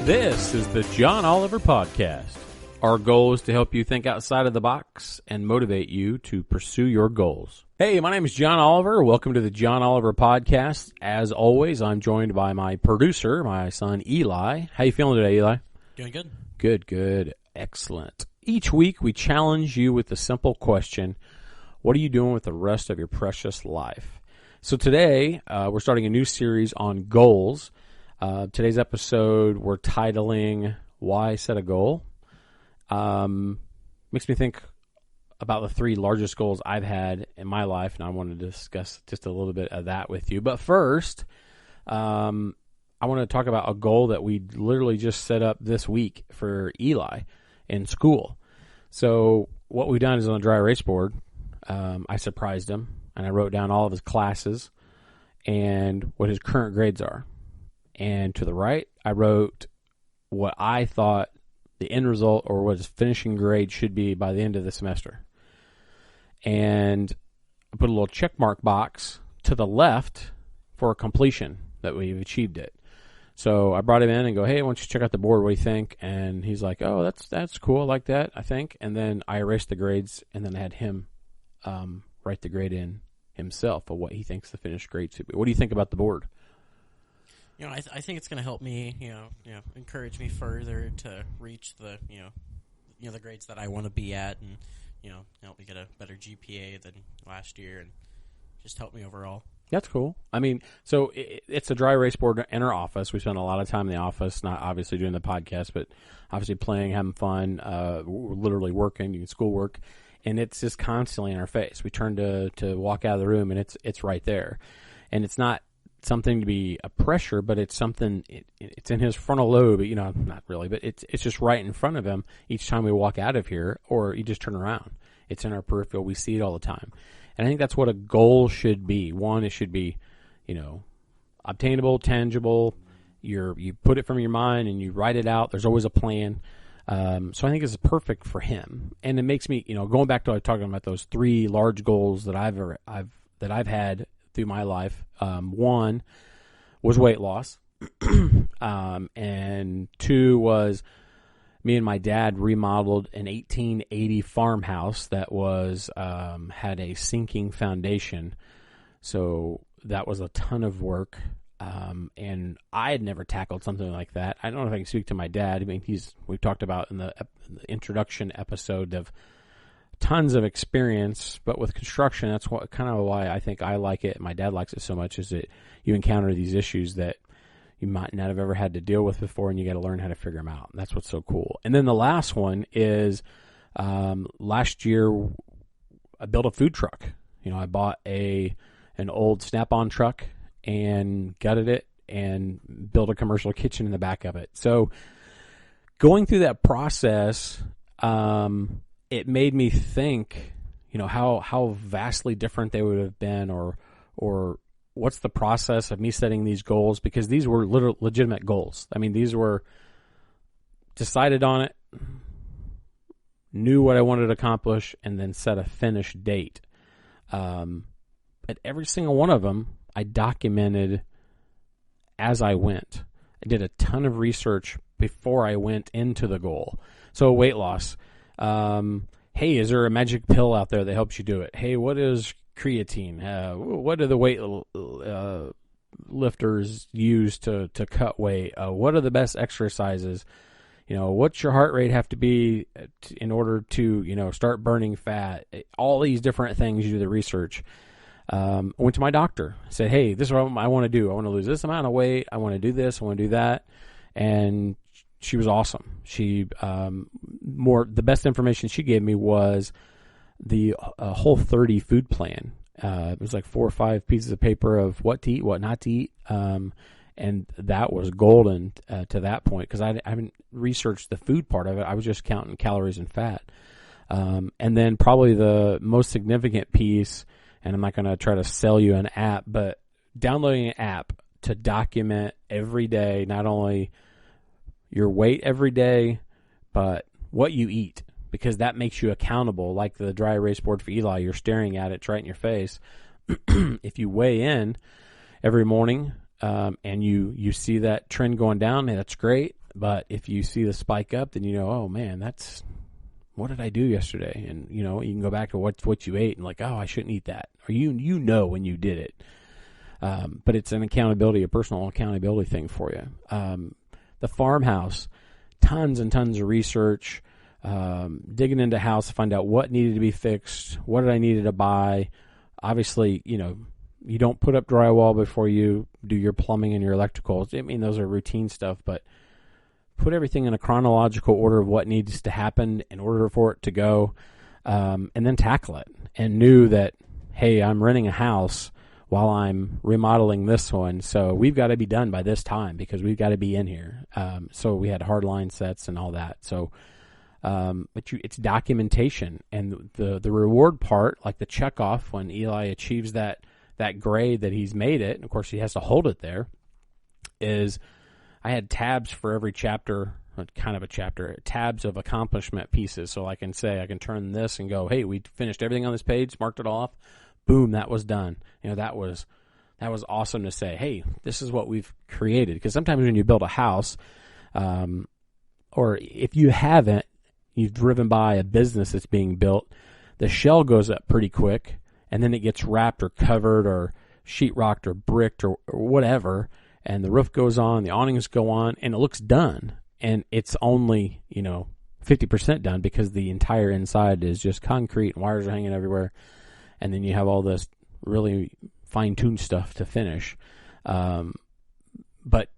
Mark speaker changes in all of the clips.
Speaker 1: This is the John Oliver Podcast. Our goal is to help you think outside of the box and motivate you to pursue your goals. Hey, my name is John Oliver. Welcome to the John Oliver Podcast. As always, I'm joined by my producer, my son Eli. How you feeling today, Eli?
Speaker 2: Doing good.
Speaker 1: Good. Excellent. Each week, we challenge you with the simple question, what are you doing with the rest of your precious life? So today, we're starting a new series on goals. Today's episode we're titling Why Set a Goal? Makes me think about the three largest goals I've had in my life, and I want to discuss just a little bit of that with you. But first, I want to talk about a goal that we literally just set up this week for Eli in school. So what we've done is on a dry erase board, I surprised him, and I wrote down all of his classes and what his current grades are. And to the right, I wrote what I thought the end result or what his finishing grade should be by the end of the semester. And I put a little check mark box to the left for completion that we've achieved it. So I brought him in and go, hey, why don't you check out the board? What do you think? And he's like, oh, that's cool. I like that, I think. And then I erased the grades, and then I had him write the grade in himself of what he thinks the finished grade should be. What do you think about the board?
Speaker 2: I think it's going to help me, encourage me further to reach the, the grades that I want to be at, and help me get a better GPA than last year, and just help me overall.
Speaker 1: That's cool. I mean, so it's a dry erase board in our office. We spend a lot of time in the office, not obviously doing the podcast, but obviously playing, having fun, literally working, doing schoolwork, and it's just constantly in our face. We turn to walk out of the room, and it's right there, and it's not something to be a pressure, but it's something, it's in his frontal lobe, not really, but it's just right in front of him each time we walk out of here, or you just turn around. It's in our peripheral. We see it all the time. And I think that's what a goal should be. One, it should be, obtainable, tangible. You put it from your mind and you write it out. There's always a plan. So I think it's perfect for him. And it makes me, going back to what I was talking about, those three large goals that I've had through my life. One was weight loss, and two was me and my dad remodeled an 1880 farmhouse that was had a sinking foundation. So that was a ton of work, and I had never tackled something like that. I don't know if I can speak to my dad. I mean, we talked about in the introduction episode of tons of experience, but with construction, that's why I think I like it and my dad likes it so much, is that you encounter these issues that you might not have ever had to deal with before, and you got to learn how to figure them out. That's what's so cool. And then the last one is last year I built a food truck. I bought an old Snap-on truck and gutted it and built a commercial kitchen in the back of it. So going through that process, it made me think, how vastly different they would have been, or what's the process of me setting these goals, because these were legitimate goals. I mean, these were decided on it, knew what I wanted to accomplish, and then set a finish date. But every single one of them, I documented as I went. I did a ton of research before I went into the goal. So weight loss. Hey, is there a magic pill out there that helps you do it? Hey, what is creatine? What do the weight lifters use to cut weight? What are the best exercises? What's your heart rate have to be in order to, start burning fat? All these different things, you do the research. I went to my doctor, said, hey, this is what I want to do. I want to lose this amount of weight. I want to do this. I want to do that. And she was awesome. She the best information she gave me was the Whole 30 food plan. It was like 4 or 5 pieces of paper of what to eat, what not to eat, and that was golden to that point, because I haven't researched the food part of it. I was just counting calories and fat. And then probably the most significant piece, and I'm not going to try to sell you an app, but downloading an app to document every day, not only your weight every day, but what you eat, because that makes you accountable. Like the dry erase board for Eli, you're staring at it, it's right in your face. If you weigh in every morning and you see that trend going down, man, that's great. But if you see the spike up, then you know, oh man, what did I do yesterday? And you know, you can go back to what you ate and like, oh, I shouldn't eat that, or you know when you did it. But it's an accountability, a personal accountability thing for you. The farmhouse, tons and tons of research, digging into house to find out what needed to be fixed, what did I needed to buy. Obviously, you know, you don't put up drywall before you do your plumbing and your electricals. I mean, those are routine stuff, but put everything in a chronological order of what needs to happen in order for it to go, and then tackle it. And knew that, hey, I'm renting a house while I'm remodeling this one, so we've got to be done by this time because we've got to be in here. So we had hard line sets and all that. So, it's documentation, and the reward part, like the check off when Eli achieves that grade that he's made it, and of course he has to hold it there, is I had tabs for every chapter, kind of a chapter, tabs of accomplishment pieces. So I can turn this and go, hey, we finished everything on this page, marked it off. Boom, that was done. You know, that was awesome to say, hey, this is what we've created. Because sometimes when you build a house, or if you haven't, you've driven by a business that's being built, the shell goes up pretty quick, and then it gets wrapped or covered or sheetrocked or bricked or whatever, and the roof goes on, the awnings go on, and it looks done. And it's only, 50% done because the entire inside is just concrete and wires are hanging everywhere. And then you have all this really fine-tuned stuff to finish. But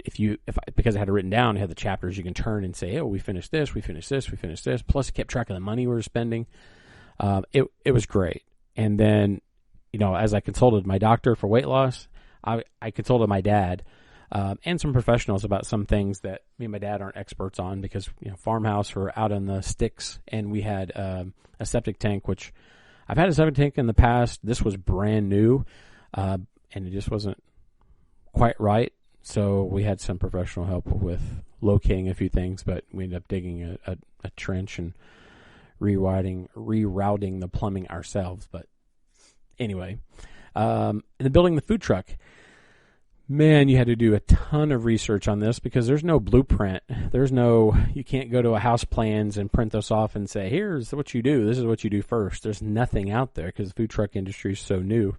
Speaker 1: because I had it written down, I had the chapters you can turn and say, oh, we finished this, we finished this, we finished this. Plus, I kept track of the money we were spending. It was great. And then, as I consulted my doctor for weight loss, I consulted my dad and some professionals about some things that me and my dad aren't experts on because, farmhouse, we're out in the sticks, and we had a septic tank, which I've had a septic tank in the past. This was brand new, and it just wasn't quite right. So we had some professional help with locating a few things, but we ended up digging a trench and rerouting the plumbing ourselves. But anyway, and then building the food truck. Man, you had to do a ton of research on this because there's no blueprint. You can't go to a house plans and print this off and say, here's what you do. This is what you do first. There's nothing out there because the food truck industry is so new.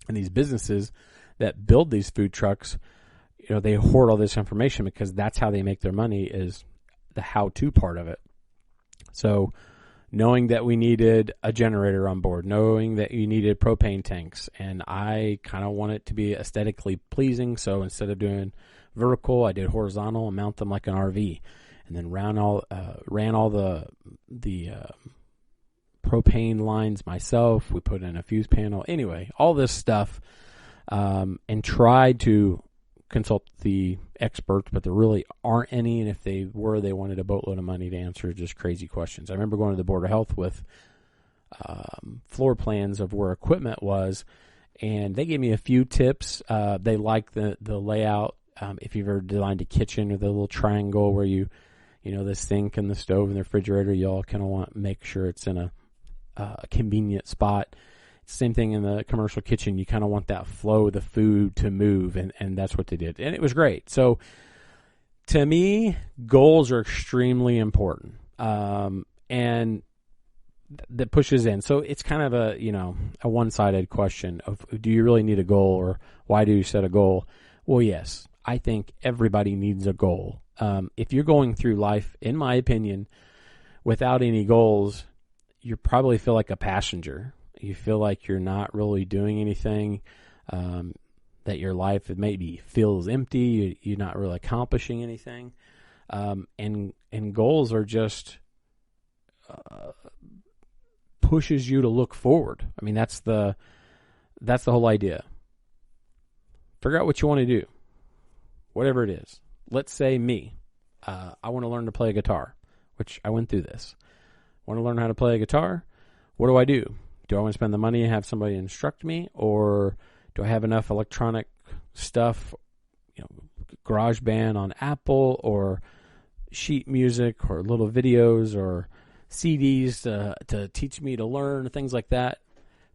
Speaker 1: And these businesses that build these food trucks, they hoard all this information because that's how they make their money, is the how-to part of it. So knowing that we needed a generator on board, knowing that you needed propane tanks, and I kind of want it to be aesthetically pleasing, so instead of doing vertical, I did horizontal and mount them like an RV, and then ran all the propane lines myself. We put in a fuse panel. Anyway, all this stuff, and tried to consult the experts, but there really aren't any, and if they were, they wanted a boatload of money to answer just crazy questions. I remember going to the Board of Health with floor plans of where equipment was, and they gave me a few tips. They liked the layout. If you've ever designed a kitchen, or the little triangle where the sink and the stove and the refrigerator, you all kind of want to make sure it's in a convenient spot. Same thing in the commercial kitchen. You kind of want that flow of the food to move, and that's what they did. And it was great. So to me, goals are extremely important, and that pushes in. So it's kind of a one-sided question of, do you really need a goal, or why do you set a goal? Well, yes, I think everybody needs a goal. If you're going through life, in my opinion, without any goals, you probably feel like a passenger. You feel like you're not really doing anything, that your life maybe feels empty, you're not really accomplishing anything. And goals are just pushes you to look forward. I mean, that's the whole idea. Figure out what you want to do, whatever it is. Let's say me, I want to learn to play a guitar, which I went through this. Want to learn how to play a guitar? What do? Do I want to spend the money and have somebody instruct me, or do I have enough electronic stuff, GarageBand on Apple, or sheet music, or little videos, or CDs to teach me to learn, things like that?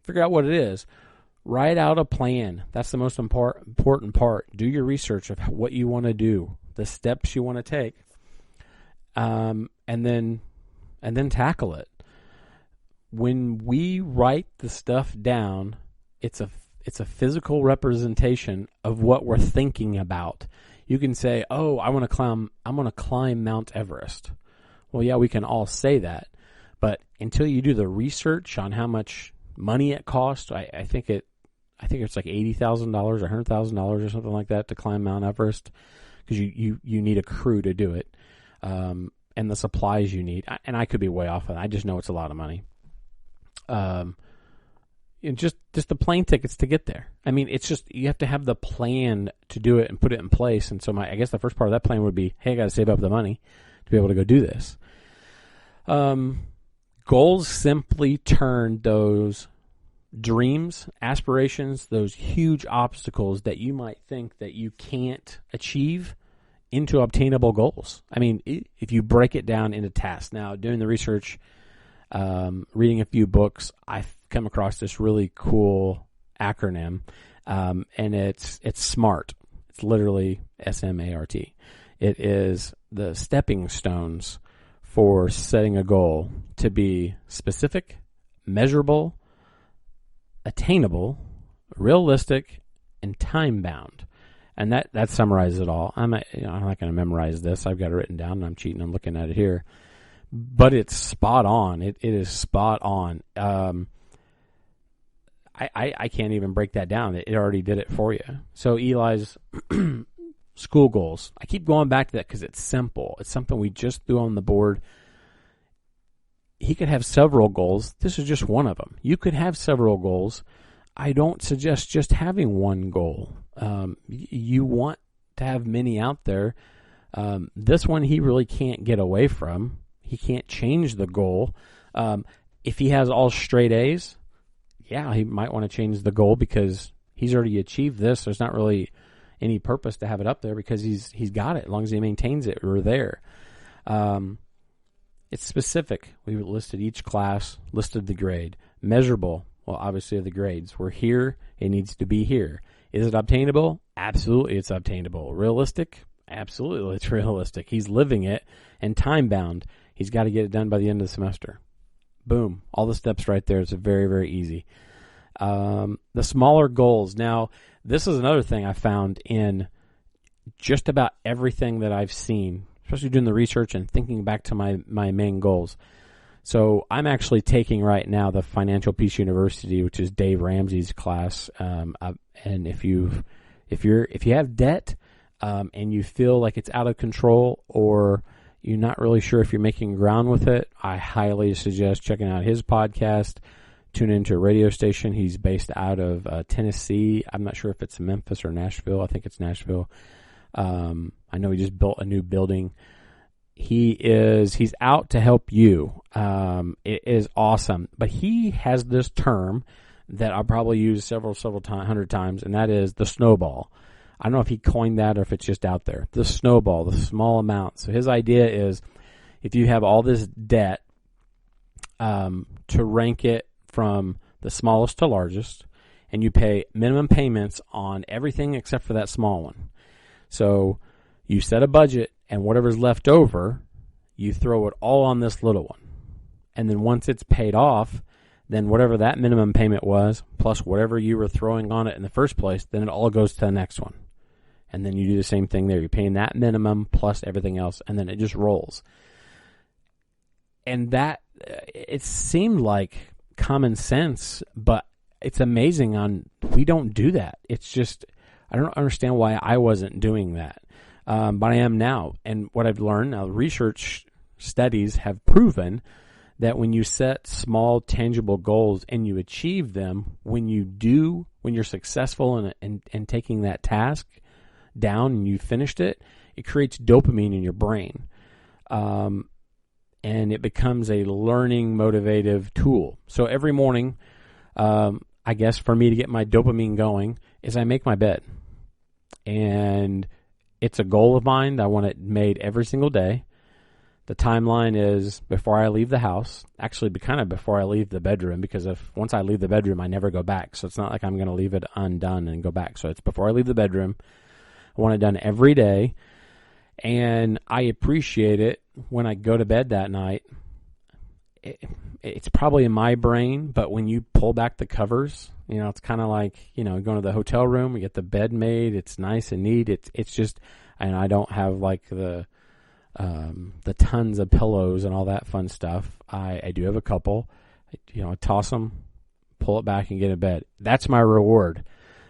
Speaker 1: Figure out what it is. Write out a plan. That's the most important part. Do your research of what you want to do, the steps you want to take, and then tackle it. When we write the stuff down, it's a physical representation of what we're thinking about. You can say, "Oh, I'm going to climb Mount Everest." Well, yeah, we can all say that, but until you do the research on how much money it costs, I think it's like $80,000 or $100,000 or something like that to climb Mount Everest, because you need a crew to do it, and the supplies you need. And I could be way off on that. I just know it's a lot of money. And just the plane tickets to get there. I mean, it's just, you have to have the plan to do it and put it in place. And so I guess the first part of that plan would be, hey, I got to save up the money to be able to go do this. Goals simply turn those dreams, aspirations, those huge obstacles that you might think that you can't achieve into obtainable goals. I mean, if you break it down into tasks. Now, doing the research, reading a few books, I've come across this really cool acronym, and it's SMART. It's literally SMART. It is the stepping stones for setting a goal to be specific, measurable, attainable, realistic, and time-bound. And that summarizes it all. I'm not going to memorize this. I've got it written down, and I'm cheating. I'm looking at it here. But it's spot on. It is spot on. I can't even break that down. It already did it for you. So Eli's school goals. I keep going back to that because it's simple. It's something we just threw on the board. He could have several goals. This is just one of them. You could have several goals. I don't suggest just having one goal. You want to have many out there. This one he really can't get away from. He can't change the goal. If he has all straight A's, yeah, he might want to change the goal because he's already achieved this. There's not really any purpose to have it up there because he's got it. As long as he maintains it, we're there. It's specific. We listed each class, listed the grade. Measurable. Well, obviously the grades. We're here. It needs to be here. Is it obtainable? Absolutely, it's obtainable. Realistic? Absolutely, it's realistic. He's living it. And time-bound. He's got to get it done by the end of the semester. Boom. All the steps right there. It's very, very easy. The smaller goals. Now, this is another thing I found in just about everything that I've seen, especially doing the research and thinking back to my main goals. So I'm actually taking right now the Financial Peace University, which is Dave Ramsey's class. And if you have debt and you feel like it's out of control, or you're not really sure if you're making ground with it, I highly suggest checking out his podcast. Tune into a radio station. He's based out of Tennessee. I'm not sure if it's Memphis or Nashville. I think it's Nashville. I know he just built a new building. He's out to help you. It is awesome. But he has this term that I'll probably use several hundred times, and that is the snowball. I don't know if he coined that or if it's just out there. The snowball, the small amount. So his idea is, if you have all this debt, to rank it from the smallest to largest, and you pay minimum payments on everything except for that small one. So you set a budget, and whatever's left over, you throw it all on this little one. And then once it's paid off, then whatever that minimum payment was, plus whatever you were throwing on it in the first place, then it all goes to the next one. And then you do the same thing there. You're paying that minimum plus everything else, and then it just rolls. And that, it seemed like common sense, but it's amazing we don't do that. It's just, I don't understand why I wasn't doing that. But I am now. And what I've learned now, research studies have proven that when you set small, tangible goals and you achieve them, when you're successful in taking that task down and you finished it, it creates dopamine in your brain. And it becomes a learning, motivative tool. So every morning, I guess for me to get my dopamine going is I make my bed. And it's a goal of mine. I want it made every single day. The timeline is before I leave the house. Actually, kind of before I leave the bedroom, because once I leave the bedroom, I never go back. So it's not like I'm going to leave it undone and go back. So it's before I leave the bedroom. I want it done every day. And I appreciate it when I go to bed that night. It's probably in my brain, but when you pull back the covers, it's kind of like, going to the hotel room, we get the bed made, it's nice and neat. It's just, and I don't have like the tons of pillows and all that fun stuff. I do have a couple, I toss them, pull it back and get in bed. That's my reward.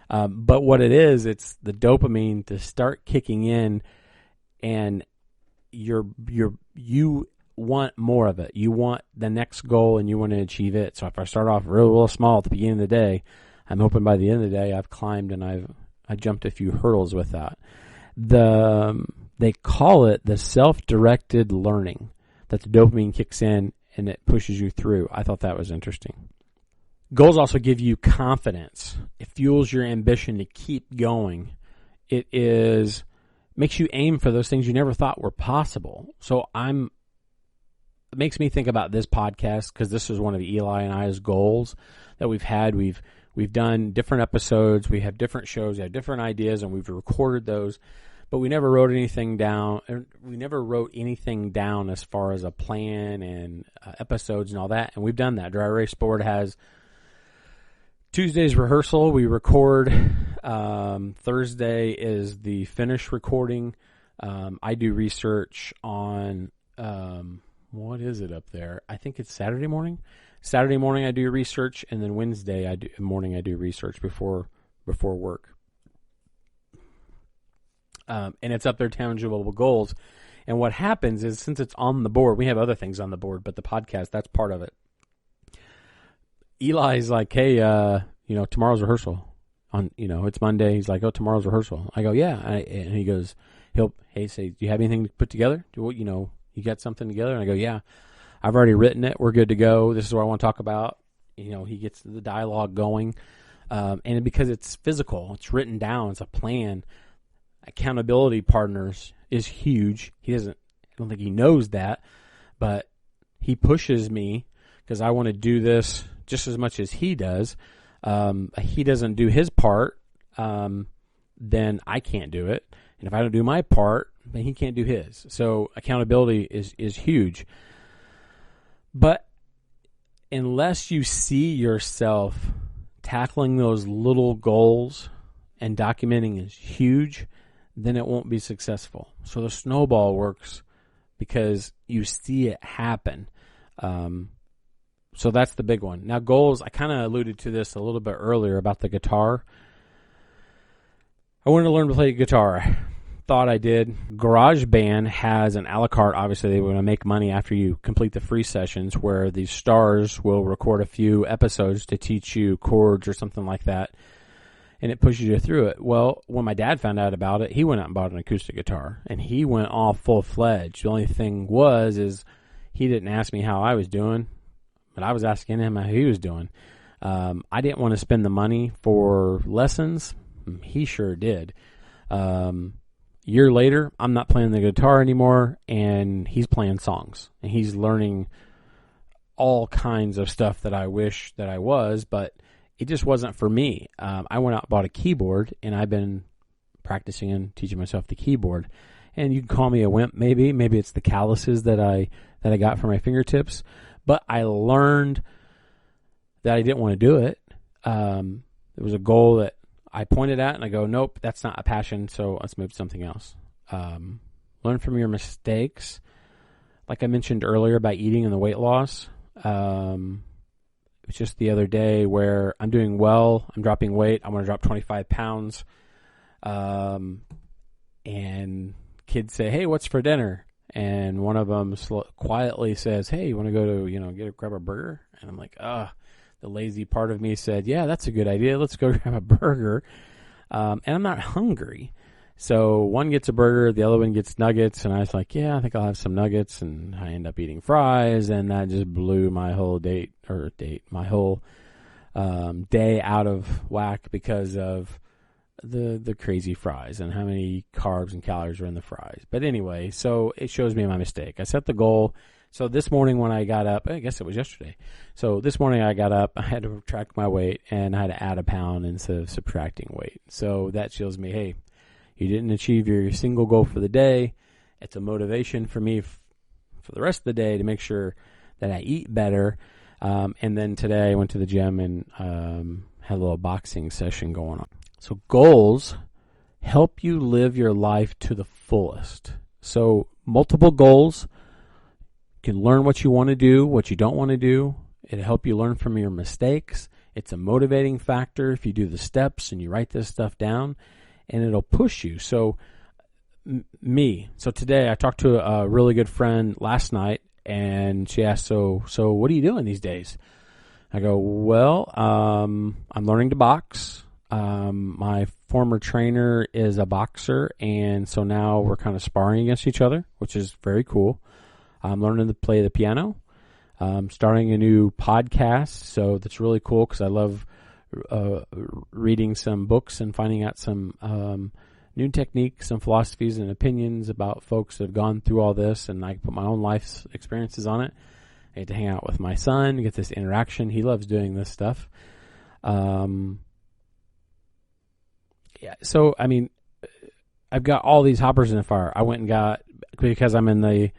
Speaker 1: But what it is, it's the dopamine to start kicking in, and you want more of it. You want the next goal and you want to achieve it. So if I start off real small at the beginning of the day, I'm hoping by the end of the day I've climbed and I jumped a few hurdles with that. They call it the self-directed learning, that the dopamine kicks in and it pushes you through. I thought that was interesting. Goals also give you confidence. It fuels your ambition to keep going. It makes you aim for those things you never thought were possible. So it makes me think about this podcast, because this is one of Eli and I's goals that we've had. We've done different episodes. We have different shows. We have different ideas, and we've recorded those. But we never wrote anything down. We never wrote anything down as far as a plan and episodes and all that. And we've done that. Dry Erase Board has Tuesday's rehearsal. We record. Thursday is the finish recording. I do research on what is it up there? I think it's Saturday morning. Saturday morning I do research, and then Wednesday I do research before work. And it's up there, tangible goals. And what happens is, since it's on the board, we have other things on the board, but the podcast, that's part of it. Eli's like, hey, tomorrow's rehearsal. It's Monday. He's like, oh, tomorrow's rehearsal. I go, yeah. And he goes, hey, say, do you have anything to put together? You got something together? And I go, yeah, I've already written it. We're good to go. This is what I want to talk about. He gets the dialogue going. And because it's physical, it's written down, it's a plan. Accountability partners is huge. I don't think he knows that, but he pushes me because I want to do this just as much as he does. He doesn't do his part, then I can't do it. And if I don't do my part, then he can't do his. So accountability is huge. But unless you see yourself tackling those little goals and documenting is huge, then it won't be successful. So the snowball works because you see it happen. So that's the big one. Now goals, I kind of alluded to this a little bit earlier about the guitar. I wanted to learn to play guitar. Thought I did. GarageBand has an a la carte. Obviously, they want to make money after you complete the free sessions, where these stars will record a few episodes to teach you chords or something like that, and it pushes you through it. Well, when my dad found out about it, he went out and bought an acoustic guitar, and he went all full-fledged. The only thing is he didn't ask me how I was doing, but I was asking him how he was doing. I didn't want to spend the money for lessons. He sure did. Year later, I'm not playing the guitar anymore, and he's playing songs, and he's learning all kinds of stuff that I wish that I was, but it just wasn't for me. I went out and bought a keyboard, and I've been practicing and teaching myself the keyboard. And you can call me a wimp, maybe. Maybe it's the calluses that I got from my fingertips. But I learned that I didn't want to do it. It was a goal that I pointed at, and I go, nope, that's not a passion, so let's move to something else. Learn from your mistakes. Like I mentioned earlier about eating and the weight loss. It was just the other day where I'm doing well. I'm dropping weight. I want to drop 25 pounds. And kids say, hey, what's for dinner? And one of them quietly says, hey, you want to go to, grab a burger? And I'm like, the lazy part of me said, yeah, that's a good idea. Let's go grab a burger. And I'm not hungry. So one gets a burger, the other one gets nuggets. And I was like, yeah, I think I'll have some nuggets. And I end up eating fries. And that just blew my whole day out of whack because of the crazy fries and how many carbs and calories are in the fries. But anyway, so it shows me my mistake. I set the goal. So this morning when I got up, I guess it was yesterday. So this morning I got up, I had to track my weight, and I had to add a pound instead of subtracting weight. So that shows me, hey, you didn't achieve your single goal for the day. It's a motivation for me for the rest of the day to make sure that I eat better. And then today I went to the gym and had a little boxing session going on. So goals help you live your life to the fullest. So multiple goals. You can learn what you want to do, what you don't want to do. It'll help you learn from your mistakes. It's a motivating factor if you do the steps and you write this stuff down, and it'll push you. So so today I talked to a really good friend last night, and she asked, so what are you doing these days? I go, well, I'm learning to box. My former trainer is a boxer, and so now we're kind of sparring against each other, which is very cool. I'm learning to play the piano. Starting a new podcast, so that's really cool because I love reading some books and finding out some new techniques and philosophies and opinions about folks that have gone through all this, and I put my own life's experiences on it. I get to hang out with my son, get this interaction. He loves doing this stuff. So, I mean, I've got all these hoppers in the fire. I went and got, because I'm in the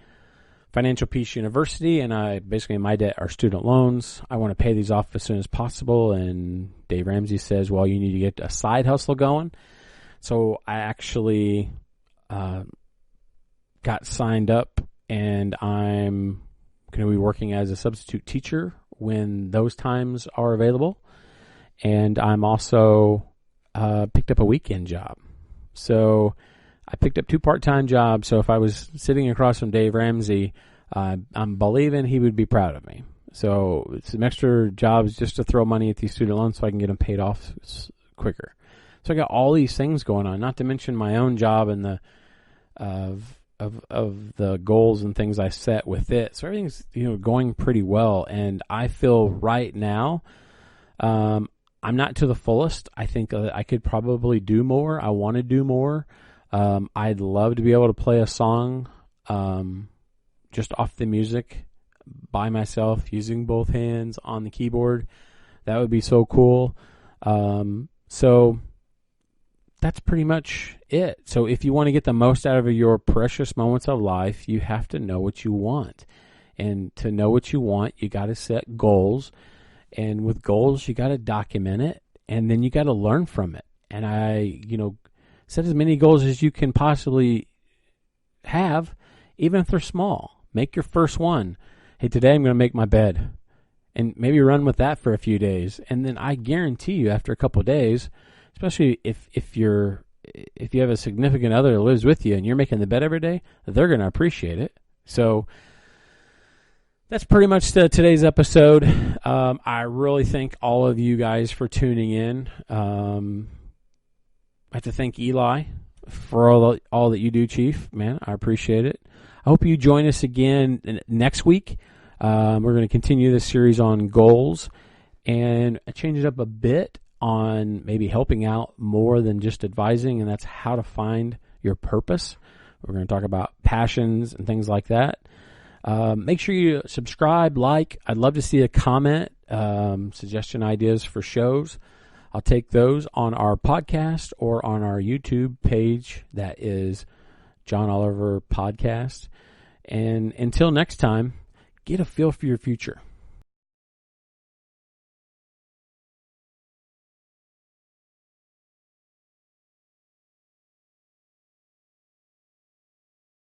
Speaker 1: Financial Peace University, and my debt are student loans. I want to pay these off as soon as possible, and Dave Ramsey says, well, you need to get a side hustle going. So I actually got signed up, and I'm going to be working as a substitute teacher when those times are available. And I'm also picked up a weekend job. So I picked up 2 part-time jobs. So if I was sitting across from Dave Ramsey, I'm believing he would be proud of me. So some extra jobs just to throw money at these student loans so I can get them paid off quicker. So I got all these things going on, not to mention my own job and the of the goals and things I set with it. So everything's going pretty well, and I feel right now I'm not to the fullest. I think I could probably do more. I want to do more. I'd love to be able to play a song just off the music by myself using both hands on the keyboard. That would be so cool. So that's pretty much it. So if you want to get the most out of your precious moments of life, you have to know what you want. And to know what you want, you got to set goals. And with goals, you got to document it, and then you got to learn from it. And set as many goals as you can possibly have, even if they're small. Make your first one. Hey, today I'm going to make my bed. And maybe run with that for a few days. And then I guarantee you after a couple of days, especially if you have a significant other that lives with you and you're making the bed every day, they're going to appreciate it. So that's pretty much today's episode. I really thank all of you guys for tuning in. I have to thank Eli for all that you do, Chief. Man, I appreciate it. I hope you join us again next week. We're going to continue this series on goals and change it up a bit on maybe helping out more than just advising, and that's how to find your purpose. We're going to talk about passions and things like that. Make sure you subscribe, like. I'd love to see a comment, suggestion ideas for shows. I'll take those on our podcast or on our YouTube page. That is John Oliver Podcast. And until next time, get a feel for your future.